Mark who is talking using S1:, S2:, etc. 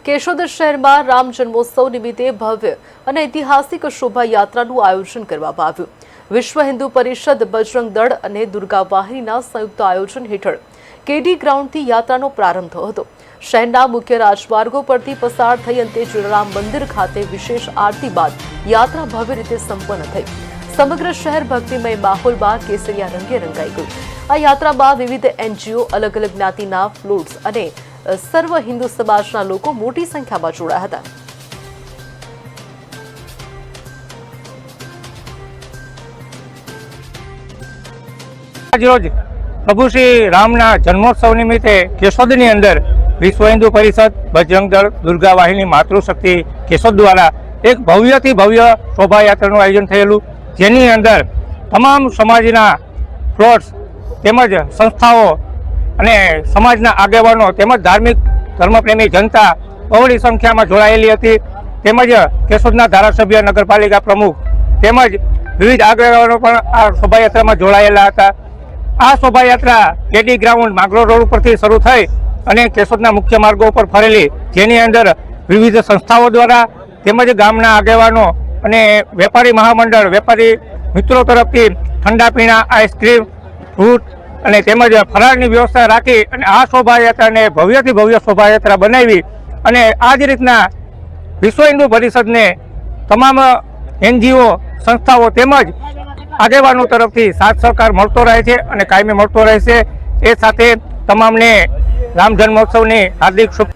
S1: કેશોદ શહેરમાં રામ જન્મોત્સવ નિમિત્તે ભવ્ય અને ઐતિહાસિક શોભાયાત્રાનું આયોજન કરવામાં આવ્યું. વિશ્વ હિન્દુ પરિષદ, બજરંગ દળ અને દુર્ગા વાહિનીના સંયુક્ત આયોજન હેઠળ કેડી ગ્રાઉન્ડથી યાત્રાનો પ્રારંભ થયો હતો. શહેરના મુખ્ય રાજમાર્ગો પરથી પસાર થઈ અંતે જલારામ મંદિર ખાતે વિશેષ આરતી બાદ યાત્રા ભવ્ય રીતે સંપન્ન થઈ. સમગ્ર શહેર ભક્તિમય માહોલમાં કેસરિયા રંગે રંગાઈ ગયું. આ યાત્રામાં વિવિધ NGO, અલગ અલગ જ્ઞાતિના ફ્લોટ્સ અને સર્વ હિન્દુ સમાજના લોકો મોટી સંખ્યામાં જોડાયા હતા.
S2: આજરોજ પ્રભુ શ્રી રામના જન્મોત્સવ નિમિત્તે કેશોદની અંદર વિશ્વ હિન્દુ પરિષદ, બજરંગ દળ, દુર્ગા વાહિની, માતૃશક્તિ કેશોદ દ્વારા એક ભવ્યથી ભવ્ય શોભાયાત્રાનું આયોજન થયેલું, જેની અંદર તમામ સમાજના ફ્લોટ્સ તેમજ સંસ્થાઓ અને સમાજના આગેવાનો તેમજ ધાર્મિક ધર્મપ્રેમી જનતા બહોળી સંખ્યામાં જોડાયેલી હતી. તેમજ કેશોદના ધારાસભ્ય, નગરપાલિકા પ્રમુખ તેમજ વિવિધ આગેવાનો પણ આ શોભાયાત્રામાં જોડાયેલા હતા. આ શોભાયાત્રા કેડી ગ્રાઉન્ડ માંગરોળ રોડ ઉપરથી શરૂ થઈ અને કેશોદના મુખ્ય માર્ગો ઉપર ફરેલી, જેની અંદર વિવિધ સંસ્થાઓ દ્વારા તેમજ ગામના આગેવાનો અને વેપારી મહામંડળ, વેપારી મિત્રો તરફથી ઠંડા પીણા, આઈસ્ક્રીમ, ફ્રૂટ અને તેમજ ફરાળની વ્યવસ્થા રાખી અને આ શોભાયાત્રાને ભવ્યથી ભવ્ય શોભાયાત્રા બનાવી અને આ જ રીતના વિશ્વ હિન્દુ પરિષદને તમામ NGO સંસ્થાઓ તેમજ આગેવાનો તરફથી સાથ સહકાર મળતો રહે છે અને કાયમી મળતો રહેશે. એ સાથે તમામને રામ જન્મોત્સવની હાર્દિક શુભેચ્છા.